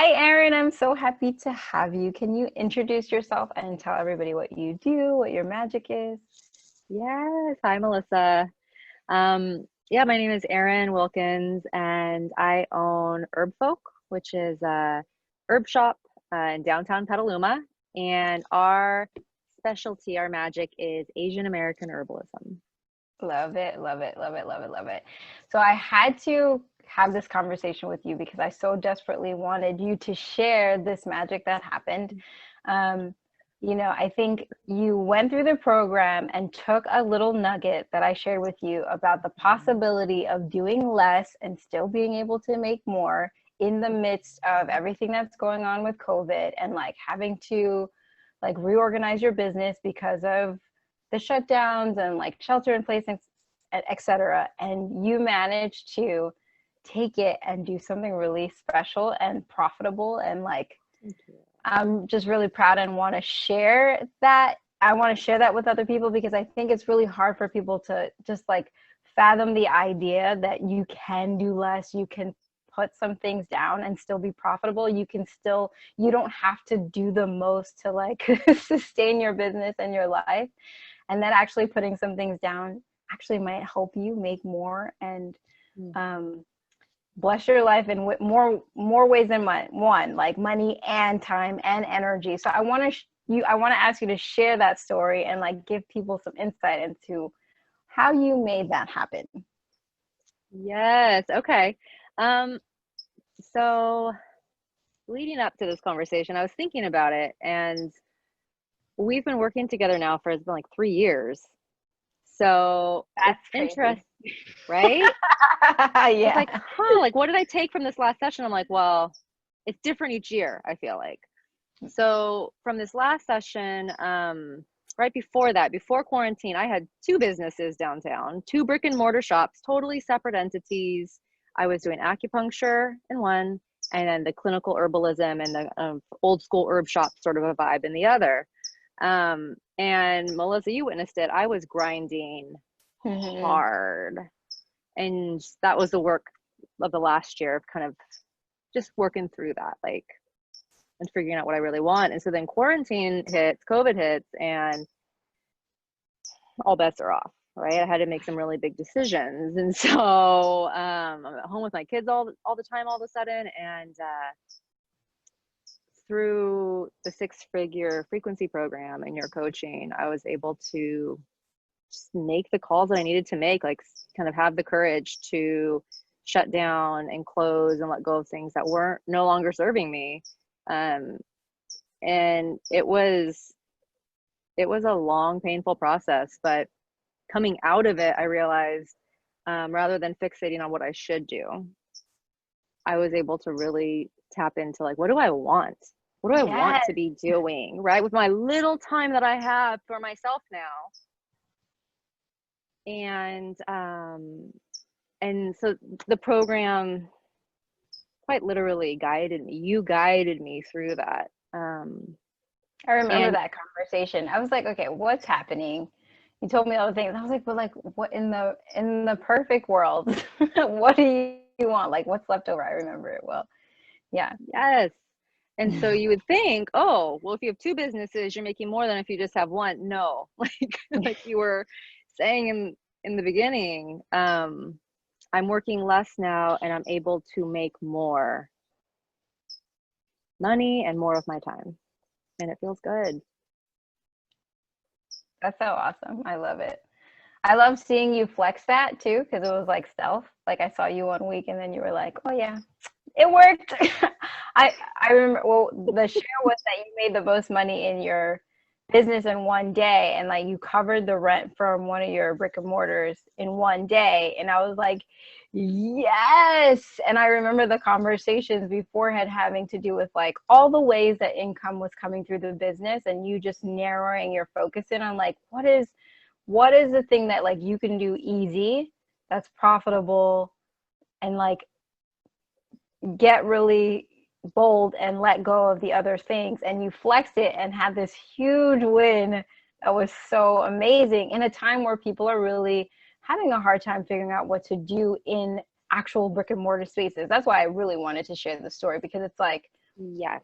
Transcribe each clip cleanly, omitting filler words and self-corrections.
Hi, Erin. I'm so happy to have you. Can you introduce yourself and tell everybody what you do, what your magic is? Yes. Hi, Melissa. Yeah, my name is Erin Wilkins, and I own Herb Folk, which is a herb shop in downtown Petaluma. And our specialty, our magic is Asian American herbalism. Love it, love it, love it, love it, love it. So I had to have this conversation with you because I so desperately wanted you to share this magic that happened. Um, I think you went through the program and took a little nugget that I shared with you about the possibility of doing less and still being able to make more in the midst of everything that's going on with COVID and like having to like reorganize your business because of the shutdowns and like shelter in place and et cetera. And you managed to take it and do something really special and profitable. And like, Thank you. I'm just really proud and want to share that. I want to share that with other people because I think it's really hard for people to just like fathom the idea that you can do less, you can put some things down and still be profitable. You don't have to do the most to like sustain your business and your life, and that actually putting some things down actually might help you make more and Mm. um, bless your life in more ways than one, like money and time and energy. So I want to ask you to share that story and like give people some insight into how you made that happen. Yes. Okay. Um, so leading up to this conversation, I was thinking about it, and we've been working together now for it's been like 3 years. So it's That's crazy. interesting, right? I was Yeah. like, huh, like what did I take from this last session? I'm like, well, it's different each year, I feel like. So from this last session, right before that, before quarantine, I had two businesses downtown, two brick and mortar shops, totally separate entities. I was doing acupuncture in one, and then the clinical herbalism and the old school herb shop sort of a vibe in the other. And Melissa, you witnessed it. I was grinding Mhm. hard, and that was the work of the last year of kind of just working through that, like, and figuring out what I really want. And so then quarantine hits, COVID hits, and all bets are off, right? I had to make some really big decisions. And so I'm at home with my kids all the time all of a sudden. And through the 6-figure frequency program and your coaching, I was able to just make the calls that I needed to make, like kind of have the courage to shut down and close and let go of things that weren't no longer serving me. Um, and it was a long, painful process, but coming out of it, I realized rather than fixating on what I should do, I was able to really tap into like, what do I want? What do I want to Yes. be doing, right? With my little time that I have for myself now. And so the program quite literally guided me. You guided me through that. I remember And that conversation. I was like, okay, what's happening? You told me all the things. I was like, but like what in the perfect world, what do you want? Like what's left over? I remember it well. Yeah. yes. And so you would think, oh, well, if you have two businesses, you're making more than if you just have one. No, like you were saying in the beginning, I'm working less now and I'm able to make more money and more of my time. And it feels good. That's so awesome. I love it. I love seeing you flex that too, because it was like stealth. Like I saw you 1 week and then you were like, oh yeah, it worked. I remember, well, the share was that you made the most money in your business in 1 day, and like you covered the rent from one of your brick and mortars in 1 day, and I was like, yes. And I remember the conversations beforehand having to do with like all the ways that income was coming through the business, and you just narrowing your focus in on like what is the thing that like you can do easy, that's profitable, and like get really bold and let go of the other things, and you flexed it and had this huge win that was so amazing in a time where people are really having a hard time figuring out what to do in actual brick and mortar spaces. That's why I really wanted to share the story, because it's like Yes.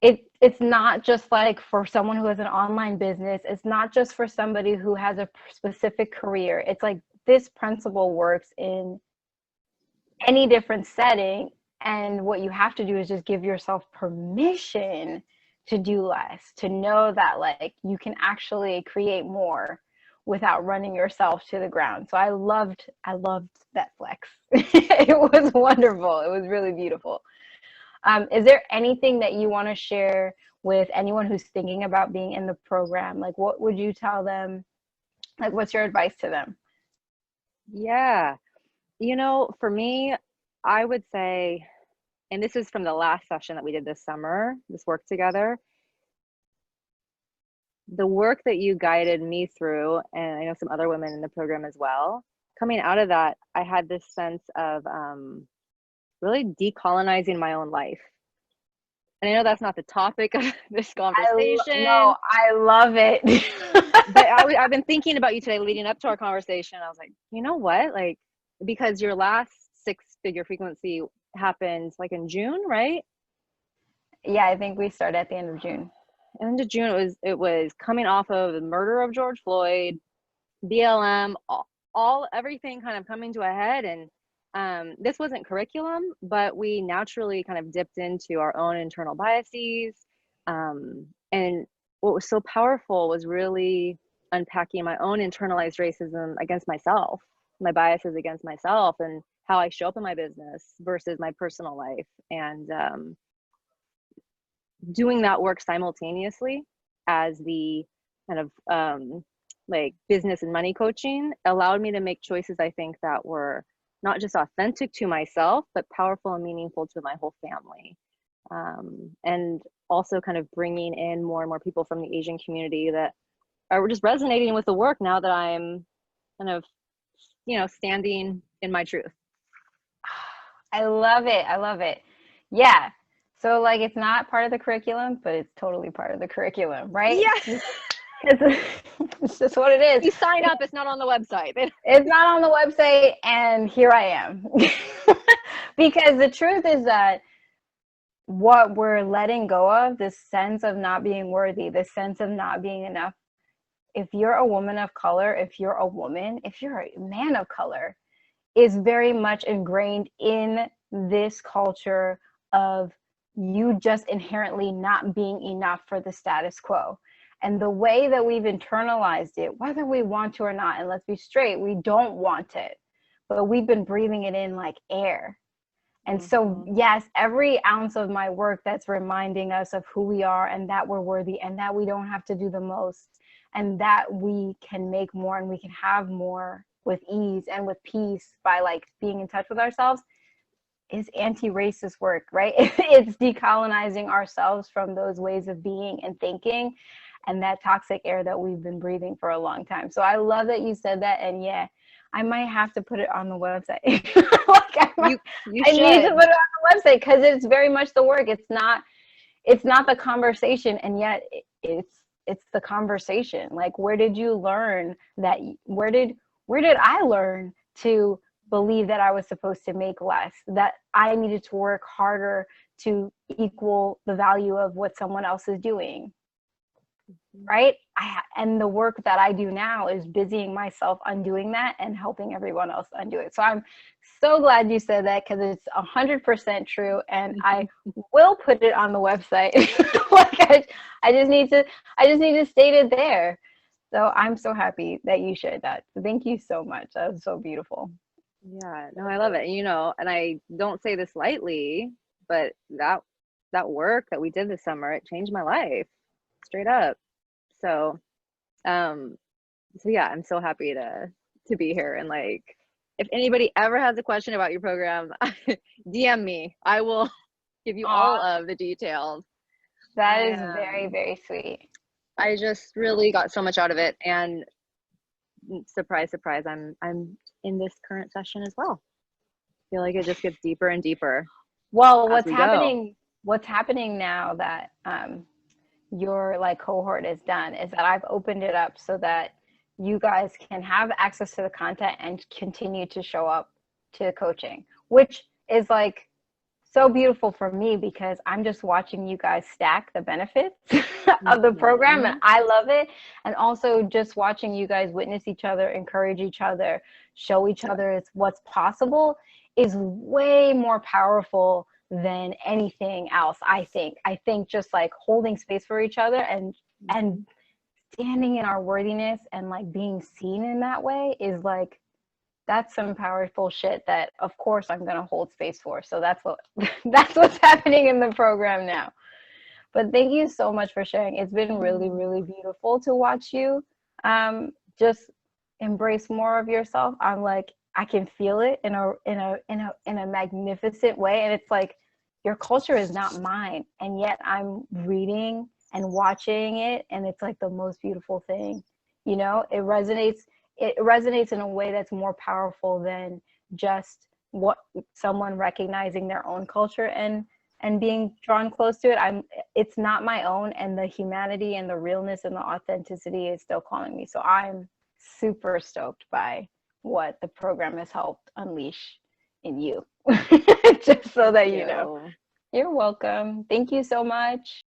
It's not just like for someone who has an online business. It's not just for somebody who has a specific career. It's like this principle works in any different setting. And what you have to do is just give yourself permission to do less, to know that like you can actually create more without running yourself to the ground. So I loved that flex. It was wonderful. It was really beautiful. Is there anything that you want to share with anyone who's thinking about being in the program? Like, what would you tell them? Like, what's your advice to them? Yeah. For me, I would say, and this is from the last session that we did this summer, this work together, the work that you guided me through, and I know some other women in the program as well, coming out of that, I had this sense of really decolonizing my own life. And I know that's not the topic of this No, conversation, I love it. but I've been thinking about you today leading up to our conversation. I was like, you know what? Like, because your last six-figure frequency happened like in June, right? Yeah, I think we start at the end of June. End of June, it was coming off of the murder of George Floyd, BLM, all everything kind of coming to a head. And this wasn't curriculum, but we naturally kind of dipped into our own internal biases. And what was so powerful was really unpacking my own internalized racism against myself, my biases against myself, and how I show up in my business versus my personal life. And doing that work simultaneously as the kind of like business and money coaching allowed me to make choices, I think, that were not just authentic to myself, but powerful and meaningful to my whole family. And also kind of bringing in more and more people from the Asian community that are just resonating with the work now that I'm kind of, standing in my truth. I love it. I love it. Yeah. So like it's not part of the curriculum, but it's totally part of the curriculum, right? Yeah. It's just what it is. You sign up, it's not on the website. It's not on the website, and here I am. Because the truth is that what we're letting go of, this sense of not being worthy, this sense of not being enough, if you're a woman of color, if you're a woman, if you're a man of color, is very much ingrained in this culture of you just inherently not being enough for the status quo. And the way that we've internalized it, whether we want to or not, and let's be straight, we don't want it, but we've been breathing it in like air. And so, yes, every ounce of my work that's reminding us of who we are and that we're worthy and that we don't have to do the most and that we can make more and we can have more with ease and with peace by like being in touch with ourselves is anti-racist work, right? It's decolonizing ourselves from those ways of being and thinking and that toxic air that we've been breathing for a long time. So I love that you said that. And yeah, I might have to put it on the website. Like I need to put it on the website because it's very much the work. It's not the conversation, and yet it's the conversation. Like, where did you learn that? Where did I learn to believe that I was supposed to make less, that I needed to work harder to equal the value of what someone else is doing? Right? And the work that I do now is busying myself undoing that and helping everyone else undo it. So I'm so glad you said that because it's 100% true, and I will put it on the website. Like I just need to state it there. So I'm so happy that you shared that. So thank you so much. That was so beautiful. Yeah, no, I love it. And I don't say this lightly, but that work that we did this summer, it changed my life straight up. So, so yeah, I'm so happy to be here. And like, if anybody ever has a question about your program, DM me. I will give you all of the details. That is very, very sweet. I just really got so much out of it, and surprise, surprise, I'm in this current session as well. I feel like it just gets deeper and deeper. Well, what's happening now that your like cohort is done is that I've opened it up so that you guys can have access to the content and continue to show up to coaching, which is like so beautiful for me because I'm just watching you guys stack the benefits of the program, and Mhm. I love it. And also just watching you guys witness each other, encourage each other, show each other it's what's possible is way more powerful than anything else. I think just like holding space for each other and standing in our worthiness and like being seen in that way is like that's some powerful shit that of course I'm going to hold space for. So that's what that's what's happening in the program now. But thank you so much for sharing. It's been really, really beautiful to watch you just embrace more of yourself. I'm like I can feel it in a magnificent way, and it's like your culture is not mine, and yet I'm reading and watching it, and it's like the most beautiful thing. You know, it resonates in a way that's more powerful than just what someone recognizing their own culture and being drawn close to it. It's not my own, and the humanity and the realness and the authenticity is still calling me. So I'm super stoked by what the program has helped unleash in you. Just so that you know. You. You're welcome. Thank you so much.